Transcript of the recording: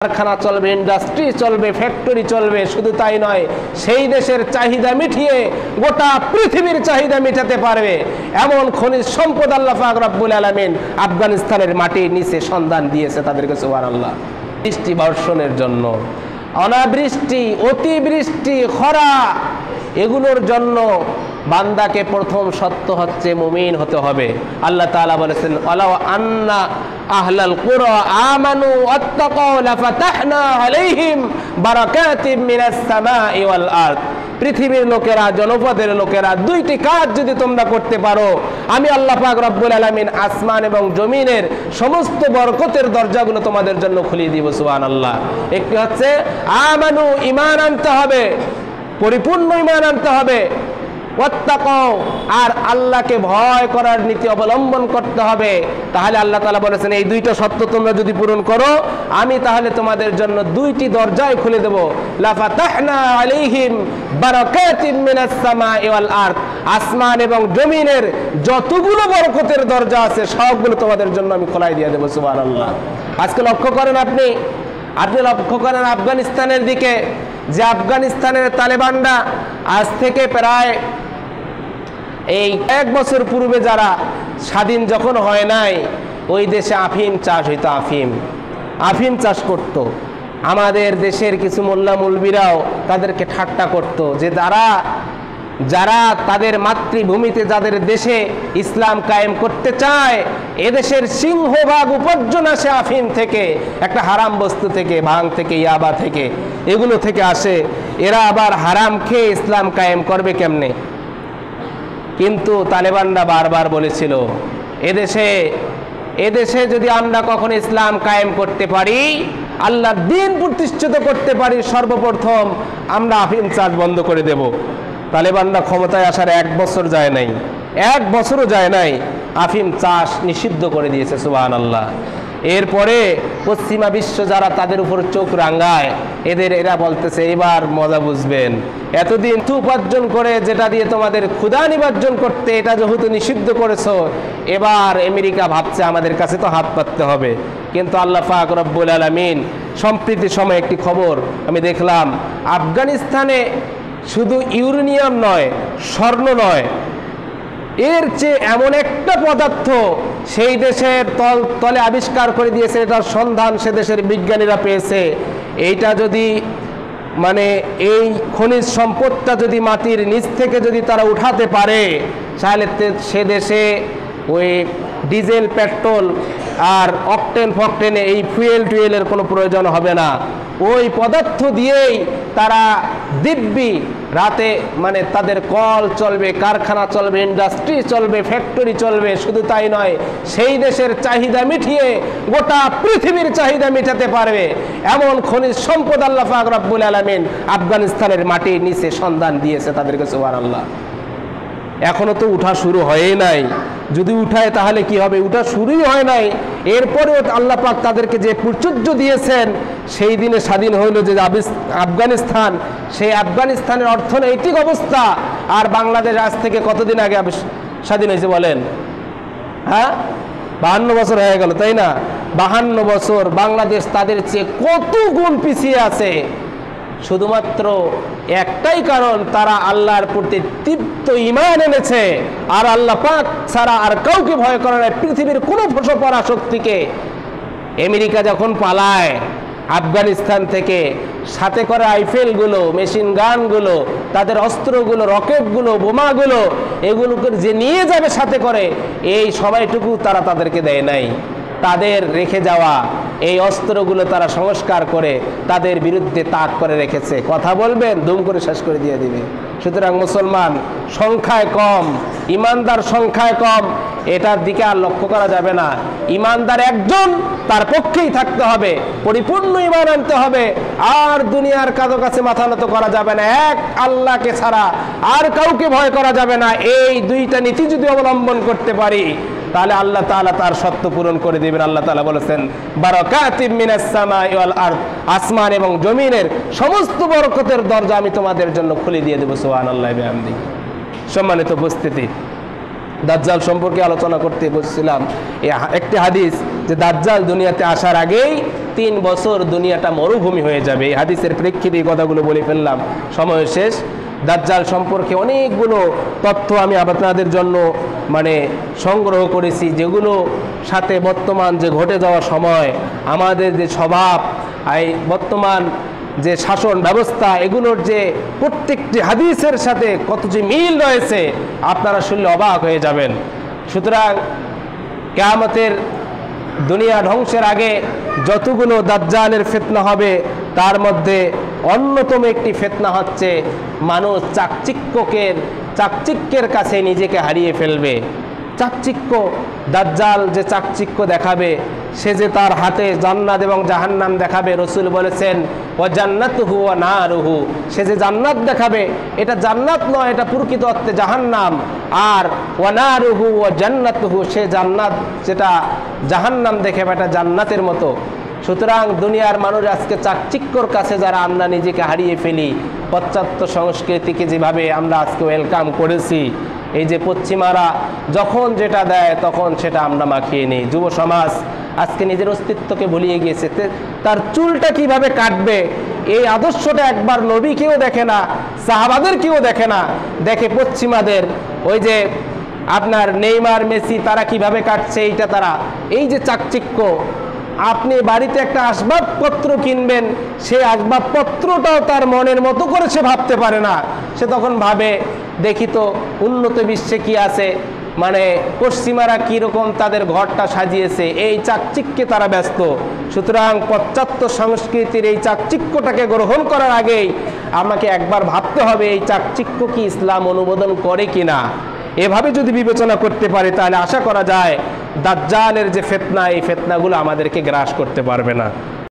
কারখানা চলবে, ইন্ডাস্ট্রি চলবে, ফ্যাক্টরি চলবে। শুধু তাই নয়, সেই দেশের চাহিদা মিটিয়ে গোটা পৃথিবীর চাহিদা মেটাতে পারবে এমন খনিজ সম্পদ আল্লাহ পাক রব্বুল আলামিন আফগানিস্তানের মাটির নিচে সন্ধান দিয়েছে তাদেরকে। সুবহানাল্লাহ। বৃষ্টি বর্ষণের জন্য, অনাবৃষ্টি, অতিবৃষ্টি, খরা, এগুলোর জন্য বান্দাকে প্রথম সত্য হচ্ছে মুমিন হতে হবে। আল্লাহ তাআলা বলেছেন, ওয়ালাউ আন্না আহলাল কুরা আমানু ওয়াত্তাকাউ লাফাতাহনা আলাইহিম বারাকাতিম মিনাস সামাই ওয়াল আরদ। পৃথিবীর লোকেরা, জনপদের লোকেরা, দুইটি কাজ যদি তোমরা করতে পারো, আমি আল্লাহ পাক রব্বুল আলামিন আসমান এবং জমিনের সমস্ত বরকতের দরজাগুলো তোমাদের জন্য খুলিয়ে দিব। সুবহানাল্লাহ। একটি হচ্ছে আমানু, ঈমান আনতে হবে, পরিপূর্ণ ঈমান আনতে হবে। ওয়াত্তাকাউ, আর আল্লাহকে ভয় করার নীতি অবলম্বন করতে হবে। তাহলে আল্লাহ তাআলা বলেছেন, এই দুইটা সত্য তোমরা যদি পূরণ করো, আমি তাহলে তোমাদের জন্য দুইটি দরজাই খুলে দেব। লাফাতাহনা আলাইহিম বারাকাতিম মিনাস সামাই ওয়াল আরদ। আসমান এবং জমিনের যতগুলো বরকতের দরজা আছে সবগুলো তোমাদের জন্য আমি খোলাই দিয়ে দেব। সুবহানাল্লাহ। আজকে লক্ষ্য করেন, আপনি লক্ষ্য করেন আফগানিস্তানের দিকে, যে আফগানিস্তানের তালেবানরা আজ থেকে প্রায় এই 1 বছর পূর্বে যারা স্বাধীন যখন হয় নাই, ওই দেশে আফিম চাষ হইতো, আফিম চাষ করত। আমাদের দেশের কিছু মোল্লা মুলবিরাও তাদেরকে ঠাট্টা করত যে যারা তাদের মাতৃভূমিতে, যাদের দেশে ইসলাম কায়েম করতে চায়, এদেশের সিংহভাগ উপার্জন আসে আফিম থেকে, একটা হারাম বস্তু থেকে, ভাং থেকে, ইয়াবা থেকে, এগুলো থেকে আসে। এরা আবার হারাম খেয়ে ইসলাম কায়েম করবে কেমনে? কিন্তু তালেবানরা বারবার বলেছিল, এদেশে যদি আমরা কখনো ইসলাম কায়েম করতে পারি, আল্লাহর দ্বীন প্রতিষ্ঠিত করতে পারি, সর্বপ্রথম আমরা আফিম চাষ বন্ধ করে দেব। তালেবানরা ক্ষমতায় আসার 1 বছর যায় নাই, 1 বছরও যায় নাই, আফিম চাষ নিষিদ্ধ করে দিয়েছে। সুবহানাল্লাহ। এরপরে পশ্চিমা বিশ্ব যারা তাদের উপর চোখ রাঙায়, এরা বলতেছে, এবার মজা বুঝবেন, এতদিন উপার্জন করে যেটা দিয়ে তোমাদের ক্ষুধা নিবার্জন করতে, এটা যেহেতু নিষিদ্ধ করেছো, এবার আমেরিকা ভাবছে আমাদের কাছে তো হাত পাততে হবে। কিন্তু আল্লাহ পাক রব্বুল আলামিন সম্প্রতি সময় একটি খবর আমি দেখলাম, আফগানিস্তানে শুধু ইউরেনিয়াম নয়, স্বর্ণ নয়, এর চেয়ে এমন একটা পদার্থ সেই দেশের তলে আবিষ্কার করে দিয়েছে, এটার সন্ধান সে দেশের বিজ্ঞানীরা পেয়েছে। এইটা যদি এই খনিজ সম্পদটা যদি মাটির নিচ থেকে যদি তারা উঠাতে পারে, তাহলে সে দেশে ওই ডিজেল, পেট্রোল আর অকটেন ফকটেনে এই ফুয়েলের কোনো প্রয়োজন হবে না। ওই পদার্থ দিয়েই তারা দিব্যি রাতে তাদের কল চলবে, কারখানা চলবে, ইন্ডাস্ট্রি চলবে, ফ্যাক্টরি চলবে। শুধু তাই নয়, সেই দেশের চাহিদা মিটিয়ে গোটা পৃথিবীর চাহিদা মেটাতে পারবে এমন খনিজ সম্পদ আল্লাহ পাক রব্বুল আলামিন আফগানিস্তানের মাটির নিচে সন্ধান দিয়েছে তাদেরকে। সুবহানাল্লাহ। এখনো তো উঠা শুরু হয়ই নাই। যদি উঠায় তাহলে কি হবে? উঠা শুরুই হয় নাই। এরপরেও আল্লাহ পাক তাদেরকে যে প্রাচুর্য দিয়েছেন, সেই দিনে স্বাধীন হইল যে আফগানিস্তান, সেই আফগানিস্তানের অর্থনৈতিক অবস্থা আর বাংলাদেশ আজ থেকে কতদিন আগে স্বাধীন হয়েছে বলেন? হ্যাঁ, 52 বছর হয়ে গেল, তাই না? 52 বছর বাংলাদেশ তাদের চেয়ে কত গুণ পিছিয়ে আছে। শুধুমাত্র একটাই কারণ, তারা আল্লাহর প্রতি তৃপ্ত ঈমান এনেছে, আর আল্লাহ পাক ছাড়া আর কাউকে ভয় করে না, পৃথিবীর কোনো পরাশক্তিকে। আমেরিকা যখন পালায় আফগানিস্তান থেকে, সাথে করে রাইফেলগুলো, মেশিন গানগুলো, তাদের অস্ত্রগুলো, রকেটগুলো, বোমাগুলো, এগুলোকে যে নিয়ে যাবে সাথে করে, এই সময়টুকু তারা তাদেরকে দেয় নাই। তাদের রেখে যাওয়া এই অস্ত্রগুলো তারা সংস্কার করে তাদের বিরুদ্ধে তাক করে রেখেছে। কথা বলবেন, দুম করে শেষ করে দিয়ে দিবে। সুতরাং মুসলমান সংখ্যায় কম, ইমানদার সংখ্যায় কম, এটার দিকে আর লক্ষ্য করা যাবে না। ইমানদার একজন, তার পক্ষেই থাকতে হবে, পরিপূর্ণ ঈমান আনতে হবে, আর দুনিয়ার কারো কাছে মাথা নত করা যাবে না। এক আল্লাহকে ছাড়া আর কাউকে ভয় করা যাবে না। এই দুইটা নীতি যদি অবলম্বন করতে পারি, তাহলে আল্লাহ তাআলা তার সত্য পূরণ করে দিবেন। আল্লাহ তাআলা বলেছেন, বারাকাতিম মিনাস সামাই ওয়াল আরদ, আসমান এবং জমিনের সমস্ত বরকতের দরজা আমি তোমাদের জন্য খুলে দিয়ে দেব। সুবহানাল্লাহি ওয়া বিহামদিহি। সম্মানিত উপস্থিতি, দাজ্জাল সম্পর্কে আলোচনা করতে বসছিলাম। একটি হাদিস যে দাজ্জাল দুনিয়াতে আসার আগেই 3 বছর দুনিয়াটা মরুভূমি হয়ে যাবে। এই হাদিসের প্রেক্ষিতে এই কথাগুলো বলে ফেললাম, সময় শেষ। দাজ্জাল সম্পর্কে অনেকগুলো তথ্য আমি আপনাদের জন্য সংগ্রহ করেছি, যেগুলো সাথে বর্তমান যে ঘটে যাওয়া সময়, আমাদের যে স্বভাব, এই বর্তমান যে শাসন ব্যবস্থা, এগুলোর যে প্রত্যেকটি হাদিসের সাথে কত যে মিল রয়েছে আপনারা শুনলে অবাক হয়ে যাবেন। সুতরাং কিয়ামতের দুনিয়া ধ্বংসের আগে যতগুলো দাজ্জালের ফিতনা হবে তার মধ্যে অন্যতম একটি ফিতনা হচ্ছে মানুষ চাকচিক্যের কাছে নিজেকে হারিয়ে ফেলবে। চাকচিক্য, দাজ্জাল যে চাকচিক্য দেখাবে, সে যে তার হাতে জান্নাত এবং জাহান্নাম দেখাবে। রসুল বলেছেন ও জান্নাতুহু ওয়া নারুহু, সে যে জান্নাত দেখাবে এটা জান্নাত নয়, এটা প্রকৃত অর্থে জাহান্নাম। আর ওয়া নারুহু ওয়া জান্নাতুহু, সে জান্নাত যেটা জাহান্নাম দেখাবে এটা জান্নাতের মতো। সুতরাং দুনিয়ার মানুষ আজকে চাকচিক্যর কাছে যারা আমরা নিজেকে হারিয়ে ফেলি, পাশ্চাত্য সংস্কৃতিকে যেভাবে আমরা আজকে ওয়েলকাম করেছি, এই যে পশ্চিমারা যখন যেটা দেয় তখন সেটা আমরা মাখিয়ে নিই। যুব সমাজ আজকে নিজের অস্তিত্বকে ভুলিয়ে গিয়েছে। তার চুলটা কিভাবে কাটবে এই আদর্শটা একবার নবীকেও দেখে না, সাহাবাদেরকেও দেখে না, দেখে পশ্চিমাদের। ওই যে আপনার নেইমার, মেসি, তারা কিভাবে কাটছে এইটা তারা। এই যে চাকচিক্য, আপনি বাড়িতে একটা আসবাবপত্র কিনবেন, সেই আসবাবপত্রটাও তার মনের মতো করে সে ভাবতে পারে না। সে তখন ভাবে দেখি তো উন্নত বিশ্বে কি আছে, পশ্চিমারা কীরকম তাদের ঘরটা সাজিয়েছে, এই চাকচিক্যে তারা ব্যস্ত। সুতরাং পাশ্চাত্য সংস্কৃতির এই চাকচিক্যটাকে গ্রহণ করার আগেই আমাকে একবার ভাবতে হবে এই চাকচিক্য কি ইসলাম অনুমোদন করে কিনা। এভাবে যদি বিবেচনা করতে পারে তাহলে আশা করা যায় দাজ্জালের যে ফিতনা, এই ফিতনাগুলো আমাদেরকে গ্রাস করতে পারবে না।